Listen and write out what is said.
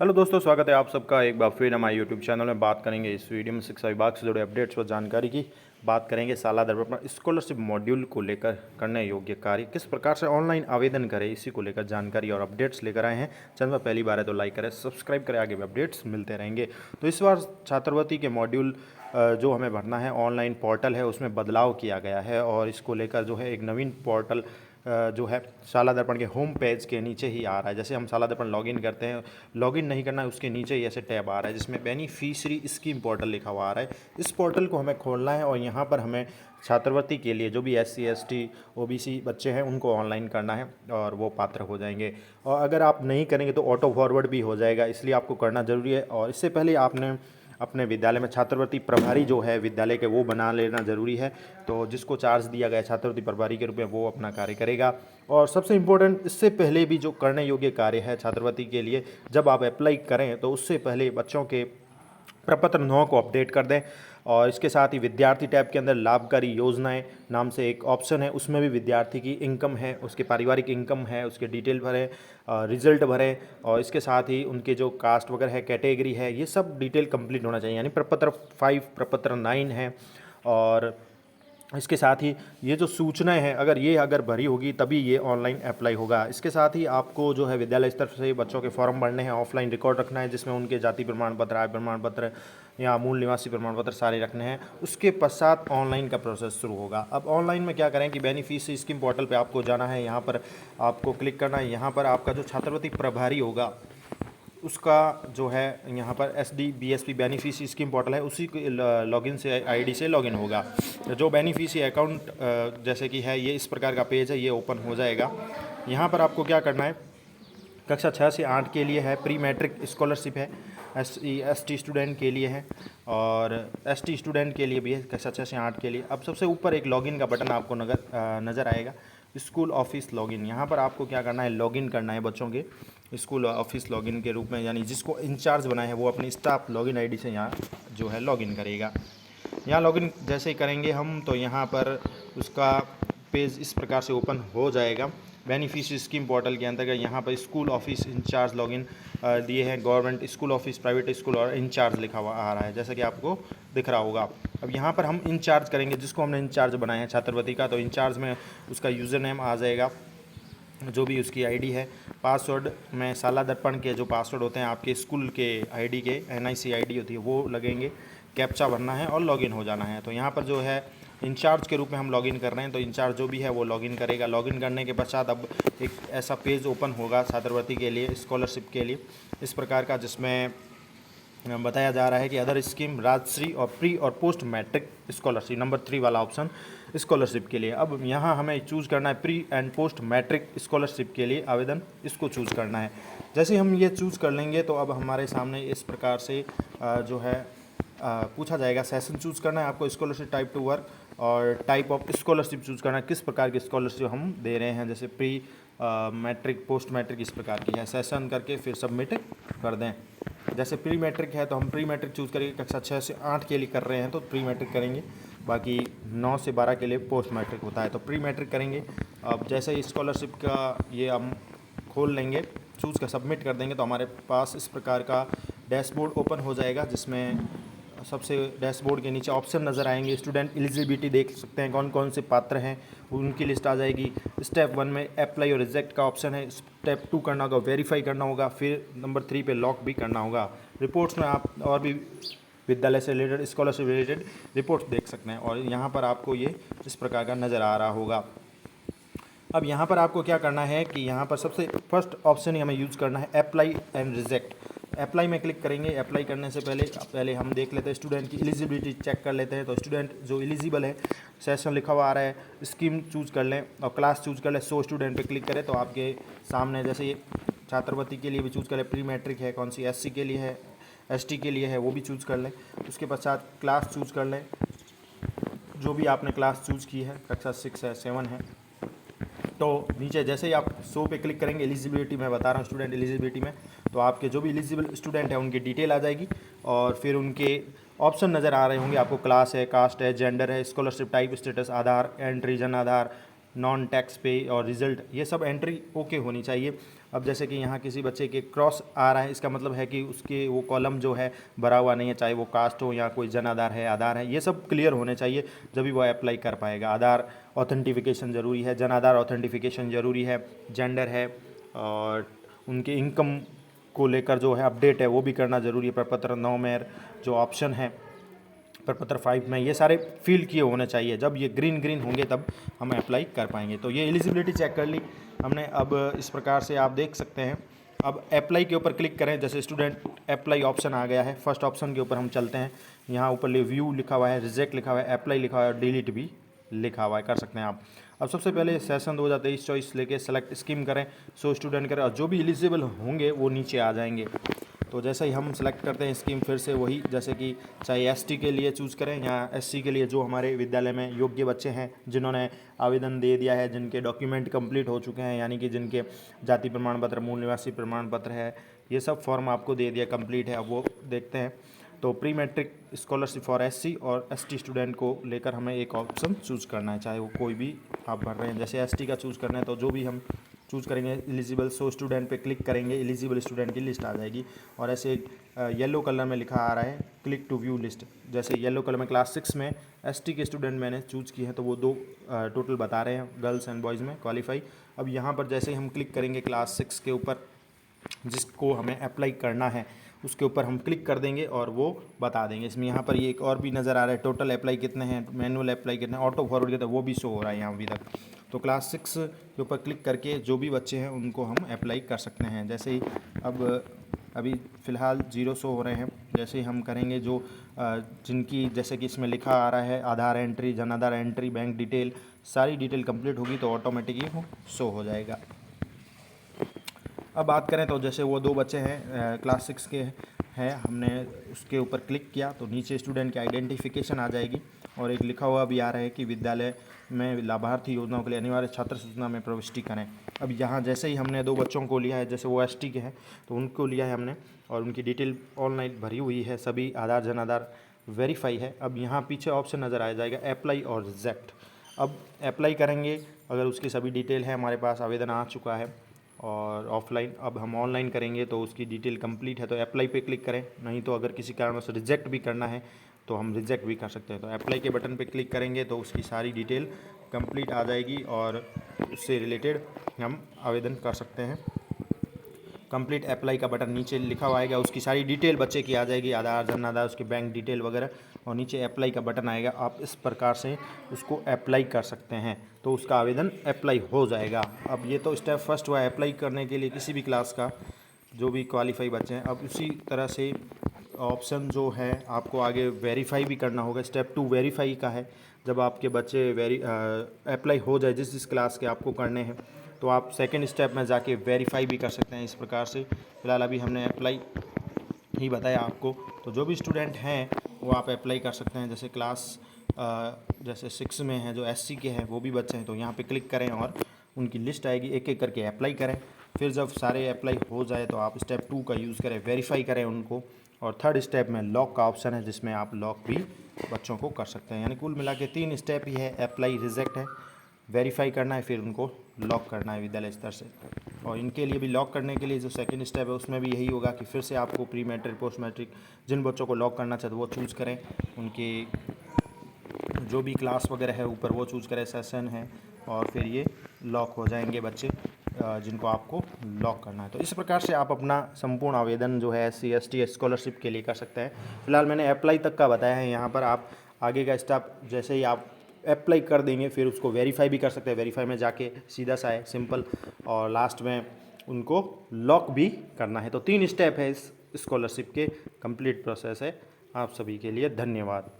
Hello दोस्तों, स्वागत है आप सबका एक बार फिर हमारे यूट्यूब चैनल में। बात करेंगे इस वीडियो में शिक्षा विभाग से जुड़े अपडेट्स व जानकारी की। बात करेंगे साला दर पर स्कॉलरशिप मॉड्यूल को लेकर करने योग्य कार्य, किस प्रकार से ऑनलाइन आवेदन करें, इसी को लेकर जानकारी और अपडेट्स लेकर आए हैं। चैनल में पहली बार है तो लाइक करें, सब्सक्राइब करें, आगे भी अपडेट्स मिलते रहेंगे। तो इस बार छात्रवृत्ति के मॉड्यूल जो हमें भरना है, ऑनलाइन पोर्टल है उसमें बदलाव किया गया है और इसको लेकर जो है एक नवीन पोर्टल जो है शाला दर्पण के होम पेज के नीचे ही आ रहा है। जैसे हम शाला दर्पण लॉगिन करते हैं, लॉगिन नहीं करना है, उसके नीचे ही ऐसे टैब आ रहा है जिसमें बेनिफिशियरी स्कीम पोर्टल लिखा हुआ आ रहा है। इस पोर्टल को हमें खोलना है और यहाँ पर हमें छात्रवृत्ति के लिए जो भी SC ST OBC बच्चे हैं उनको ऑनलाइन करना है और वो पात्र हो जाएंगे। और अगर आप नहीं करेंगे तो ऑटो फॉरवर्ड भी हो जाएगा, इसलिए आपको करना ज़रूरी है। और इससे पहले आपने अपने विद्यालय में छात्रवृत्ति प्रभारी जो है विद्यालय के, वो बना लेना ज़रूरी है। तो जिसको चार्ज दिया गया छात्रवृत्ति प्रभारी के रूप में, वो अपना कार्य करेगा। और सबसे इम्पोर्टेंट, इससे पहले भी जो करने योग्य कार्य है छात्रवृत्ति के लिए, जब आप अप्लाई करें तो उससे पहले बच्चों के प्रपत्र 9 को अपडेट कर दें। और इसके साथ ही विद्यार्थी टैब के अंदर लाभकारी योजनाएं नाम से एक ऑप्शन है, उसमें भी विद्यार्थी की इनकम है, उसके पारिवारिक इनकम है, उसके डिटेल भरें, रिजल्ट भरें। और इसके साथ ही उनके जो कास्ट वगैरह है, कैटेगरी है, ये सब डिटेल कंप्लीट होना चाहिए। यानी प्रपत्र 5 प्रपत्र 9 है। और इसके साथ ही ये जो सूचनाएं हैं, अगर भरी होगी तभी ये ऑनलाइन अप्लाई होगा। इसके साथ ही आपको जो है विद्यालय स्तर से बच्चों के फॉर्म भरने हैं, ऑफलाइन रिकॉर्ड रखना है जिसमें उनके जाति प्रमाण पत्र, आय प्रमाण पत्र या मूल निवासी प्रमाण पत्र सारे रखने हैं। उसके पश्चात ऑनलाइन का प्रोसेस शुरू होगा। अब ऑनलाइन में क्या करें कि बेनिफिशियरी स्कीम पोर्टल पर आपको जाना है, यहाँ पर आपको क्लिक करना है। यहाँ पर आपका जो छात्रवृत्ति प्रभारी होगा उसका जो है यहाँ पर SD BSP beneficiary scheme portal है, उसी लॉगिन से ID से लॉगिन होगा। तो जो बेनिफिशियरी अकाउंट जैसे कि है, ये इस प्रकार का पेज है, ये ओपन हो जाएगा। यहाँ पर आपको क्या करना है, कक्षा 6 से 8 के लिए है, प्री मैट्रिक स्कॉलरशिप है, SC ST स्टूडेंट के लिए है और ST स्टूडेंट के लिए भी है, कक्षा 6 से 8 के लिए। अब सबसे ऊपर एक लॉगिन का बटन आपको नज़र आएगा, स्कूल ऑफिस लॉगिन। यहाँ पर आपको क्या करना है, लॉगिन करना है बच्चों के स्कूल ऑफिस लॉगिन के रूप में। यानी जिसको इंचार्ज बनाए है वो अपनी स्टाफ लॉगिन ID से यहाँ जो है लॉगिन करेगा। यहाँ लॉगिन जैसे ही करेंगे हम, तो यहाँ पर उसका पेज इस प्रकार से ओपन हो जाएगा। बेनिफिशियरी स्कीम पोर्टल के अंतर्गत यहाँ पर स्कूल ऑफिस इंचार्ज लॉगिन दिए हैं, government school office, private school और इंचार्ज लिखा हुआ आ रहा है, जैसा कि आपको दिख रहा होगा। अब यहाँ पर हम इंचार्ज करेंगे, जिसको हमने इंचार्ज बनाया है छात्रवृत्ति का, तो इंचार्ज में उसका यूज़र नेम आ जाएगा, जो भी उसकी ID है। पासवर्ड में शाला दर्पण के जो पासवर्ड होते हैं आपके स्कूल के ID के, NIC ID होती है, वो लगेंगे। कैप्चा भरना है और लॉगिन हो जाना है। तो यहाँ पर जो है इंचार्ज के रूप में हम लॉगिन कर रहे हैं, तो इंचार्ज जो भी है वो लॉगिन करेगा। लॉगिन करने के पश्चात अब एक ऐसा पेज ओपन होगा छात्रवृत्ति के लिए, स्कॉलरशिप के लिए, इस प्रकार का, जिसमें बताया जा रहा है कि अदर स्कीम, राजश्री और प्री और पोस्ट मैट्रिक स्कॉलरशिप, नंबर 3 वाला ऑप्शन स्कॉलरशिप के लिए। अब यहाँ हमें चूज़ करना है pre and post matric scholarship के लिए आवेदन, इसको चूज़ करना है। जैसे हम ये चूज़ कर लेंगे तो अब हमारे सामने इस प्रकार से जो है पूछा जाएगा, सेशन चूज़ करना है आपको, स्कॉलरशिप टाइप टू वर्क और टाइप ऑफ स्कॉलरशिप चूज़ करना है, किस प्रकार की स्कॉलरशिप हम दे रहे हैं। जैसे प्री मैट्रिक, पोस्ट मैट्रिक इस प्रकार की है। सेशन करके फिर सबमिट कर दें। जैसे प्री मैट्रिक है तो हम प्री मैट्रिक चूज़ करेंगे, कक्षा 6 से 8 के लिए कर रहे हैं तो प्री मैट्रिक करेंगे, बाकी 9 से 12 के लिए पोस्ट मैट्रिक होता है तो प्री मैट्रिक करेंगे। अब जैसे ही स्कॉलरशिप का ये हम खोल लेंगे, चूज़ का सबमिट कर देंगे, तो हमारे पास इस प्रकार का डैशबोर्ड ओपन हो जाएगा, जिसमें सबसे डैशबोर्ड के नीचे ऑप्शन नज़र आएंगे। स्टूडेंट एलिजिबिलिटी देख सकते हैं, कौन कौन से पात्र हैं, उनकी लिस्ट आ जाएगी। स्टेप 1 में अप्लाई और रिजेक्ट का ऑप्शन है। स्टेप 2 करना होगा, वेरीफाई करना होगा। फिर नंबर 3 पे लॉक भी करना होगा। रिपोर्ट्स में आप और भी विद्यालय से रिलेटेड, स्कॉलरशिप रिलेटेड रिपोर्ट्स देख सकते हैं और यहाँ पर आपको ये इस प्रकार का नज़र आ रहा होगा। अब यहाँ पर आपको क्या करना है कि यहाँ पर सबसे फर्स्ट ऑप्शन ही हमें यूज़ करना है, अप्लाई एंड रिजेक्ट। अप्लाई में क्लिक करेंगे। अप्लाई करने से पहले हम देख लेते हैं, स्टूडेंट की एलिजिबिलिटी चेक कर लेते हैं। तो स्टूडेंट जो एलिजिबल है, सेशन लिखा हुआ आ रहा है, स्कीम चूज़ कर लें और क्लास चूज़ कर लें। 100 स्टूडेंट पे क्लिक करें तो आपके सामने, जैसे ये छात्रवृत्ति के लिए भी चूज़ करें, प्री मैट्रिक है, कौन सी SC के लिए है, ST के लिए है, वो भी चूज़ कर लें। उसके पश्चात क्लास चूज़ कर लें, जो भी आपने क्लास चूज़ की है, कक्षा 6 है, 7 है। तो नीचे जैसे ही आप 100 पे क्लिक करेंगे, एलिजिबिलिटी मैं बता रहा हूँ, स्टूडेंट एलिजिबिलिटी में, तो आपके जो भी एलिजिबल स्टूडेंट हैं उनकी डिटेल आ जाएगी और फिर उनके ऑप्शन नज़र आ रहे होंगे आपको। क्लास है, कास्ट है, जेंडर है, स्कॉलरशिप टाइप, स्टेटस, आधार entry, Jan Aadhaar, non tax पे और रिजल्ट, ये सब एंट्री ओके होनी चाहिए। अब जैसे कि यहाँ किसी बच्चे के क्रॉस आ रहा है, इसका मतलब है कि उसके वो कॉलम जो है भरा हुआ नहीं है, चाहे वो कास्ट हो या कोई जन आधार है, आधार है, ये सब क्लियर होने चाहिए, जब भी वो अप्लाई कर पाएगा। आधार ऑथेंटिफिकेशन ज़रूरी है, जन आधार ऑथेंटिफिकेशन ज़रूरी है, जेंडर है, और उनके इनकम को लेकर जो है अपडेट है वो भी करना ज़रूरी है। प्रपत्र 9 में जो ऑप्शन है, प्रपत्र 5 में, ये सारे फिल किए होने चाहिए। जब ये ग्रीन होंगे तब हम अप्लाई कर पाएंगे। तो ये एलिजिबिलिटी चेक कर ली हमने। अब इस प्रकार से आप देख सकते हैं। अब अप्लाई के ऊपर क्लिक करें, जैसे स्टूडेंट अप्लाई ऑप्शन आ गया है, फर्स्ट ऑप्शन के ऊपर हम चलते हैं। यहाँ ऊपर व्यू लिखा हुआ है, रिजेक्ट लिखा हुआ है, अप्लाई लिखा हुआ है, डिलीट भी लिखा हुआ है, कर सकते हैं आप। अब सबसे पहले सेशन 2023 चॉइस लेके सेलेक्ट स्कीम करें, सो स्टूडेंट करें, और जो भी एलिजिबल होंगे वो नीचे आ जाएंगे। तो जैसे ही हम सेलेक्ट करते हैं स्कीम, फिर से वही, जैसे कि चाहे एसटी के लिए चूज़ करें या एससी के लिए, जो हमारे विद्यालय में योग्य बच्चे हैं जिन्होंने आवेदन दे दिया है, जिनके डॉक्यूमेंट कंप्लीट हो चुके हैं, यानी कि जिनके जाति प्रमाण पत्र, मूल निवासी प्रमाण पत्र है, ये सब फॉर्म आपको दे दिया, कंप्लीट है। अब वो देखते हैं। तो pre matric scholarship for SC और एसटी स्टूडेंट को लेकर हमें एक ऑप्शन चूज़ करना है, चाहे वो कोई भी आप भर रहे हैं। जैसे एसटी का चूज़ करना है तो जो भी हम चूज़ करेंगे एलिजिबल, सो स्टूडेंट पे क्लिक करेंगे, एलिजिबल स्टूडेंट की लिस्ट आ जाएगी। और ऐसे येलो कलर में लिखा आ रहा है क्लिक टू व्यू लिस्ट। जैसे येलो कलर में क्लास 6 में एसटी के स्टूडेंट मैंने चूज़ किए हैं, तो वो 2 टोटल बता रहे हैं, गर्ल्स एंड बॉयज़ में क्वालिफाई। अब यहाँ पर जैसे ही हम क्लिक करेंगे क्लास 6 के ऊपर, जिसको हमें अप्लाई करना है उसके ऊपर हम क्लिक कर देंगे और वो बता देंगे। इसमें यहाँ पर ये एक और भी नज़र आ रहा है, टोटल अप्लाई कितने हैं, मैनुअल अप्लाई कितने हैं, ऑटो फॉरवर्ड कितने, वो भी शो हो रहा है यहाँ अभी तक। तो क्लास 6 के ऊपर क्लिक करके जो भी बच्चे हैं उनको हम अप्लाई कर सकते हैं। जैसे ही अब अभी फ़िलहाल 0 शो हो रहे हैं। जैसे ही हम करेंगे जो जिनकी, जैसे कि इसमें लिखा आ रहा है आधार entry, Jan Aadhaar entry, bank detail, सारी डिटेल कंप्लीट होगी तो ऑटोमेटिकली वो शो हो जाएगा। अब बात करें तो जैसे वो 2 बच्चे हैं क्लास 6 के हैं, हमने उसके ऊपर क्लिक किया तो नीचे स्टूडेंट की आइडेंटिफिकेशन आ जाएगी और एक लिखा हुआ भी आ रहा है कि विद्यालय में लाभार्थी योजनाओं के लिए अनिवार्य छात्र सूचना में प्रविष्टि करें। अब यहाँ जैसे ही हमने 2 बच्चों को लिया है, जैसे वो एसटी के हैं तो उनको लिया है हमने, और उनकी डिटेल ऑनलाइन भरी हुई है, सभी आधार जन आधार वेरीफाई है। अब यहाँ पीछे ऑप्शन नज़र आ जाएगा अप्लाई और रिजेक्ट। अब अप्लाई करेंगे, अगर उसकी सभी डिटेल है हमारे पास, आवेदन आ चुका है और ऑफलाइन, अब हम ऑनलाइन करेंगे तो उसकी डिटेल कंप्लीट है तो अप्लाई पे क्लिक करें। नहीं तो अगर किसी कारणवश रिजेक्ट भी करना है तो हम रिजेक्ट भी कर सकते हैं। तो अप्लाई के बटन पे क्लिक करेंगे तो उसकी सारी डिटेल कंप्लीट आ जाएगी और उससे रिलेटेड हम आवेदन कर सकते हैं। कंप्लीट अप्लाई का बटन नीचे लिखा हुआ आएगा, उसकी सारी डिटेल बच्चे की आ जाएगी, आधार, जन आधार, उसके बैंक डिटेल वगैरह, और नीचे अप्लाई का बटन आएगा। आप इस प्रकार से उसको अप्लाई कर सकते हैं तो उसका आवेदन अप्लाई हो जाएगा। अब ये तो स्टेप फर्स्ट हुआ अप्लाई करने के लिए किसी भी क्लास का, जो भी क्वालिफाई बच्चे हैं। अब उसी तरह से ऑप्शन जो है आपको आगे वेरीफाई भी करना होगा। स्टेप 2 वेरीफाई का है। जब आपके बच्चे अप्लाई हो जाए जिस जिस क्लास के आपको करने हैं तो आप सेकंड स्टेप में जाके वेरीफाई भी कर सकते हैं। इस प्रकार से फिलहाल अभी हमने अप्लाई ही बताया आपको। तो जो भी स्टूडेंट हैं वो आप अप्लाई कर सकते हैं। जैसे क्लास जैसे 6 में है, जो एससी के हैं वो भी बच्चे हैं, तो यहाँ पे क्लिक करें और उनकी लिस्ट आएगी, एक एक करके अप्लाई करें। फिर जब सारे अप्लाई हो जाए तो आप स्टेप 2 का यूज़ करें, वेरीफाई करें उनको। और थर्ड स्टेप में लॉक का ऑप्शन है जिसमें आप लॉक भी बच्चों को कर सकते हैं। यानी कुल मिला के 3 स्टेप ही है, अप्लाई, रिजेक्ट है, वेरीफाई करना है, फिर उनको लॉक करना है विद्यालय स्तर से। और इनके लिए भी लॉक करने के लिए जो सेकंड स्टेप है उसमें भी यही होगा कि फिर से आपको प्री मैट्रिक, पोस्ट मैट्रिक, जिन बच्चों को लॉक करना चाहते वो चूज़ करें, उनकी जो भी क्लास वगैरह है ऊपर वो चूज़ करें, सेशन है, और फिर ये लॉक हो जाएंगे बच्चे जिनको आपको लॉक करना है। तो इस प्रकार से आप अपना संपूर्ण आवेदन जो है SC ST स्कॉलरशिप के लिए कर सकते हैं। फिलहाल मैंने अप्लाई तक का बताया है। यहाँ पर आप आगे का स्टेप जैसे ही आप अप्लाई कर देंगे फिर उसको वेरीफाई भी कर सकते हैं। वेरीफाई में जाके सीधा सा है, सिंपल, और लास्ट में उनको लॉक भी करना है। तो 3 स्टेप है इस स्कॉलरशिप के, कंप्लीट प्रोसेस है। आप सभी के लिए धन्यवाद।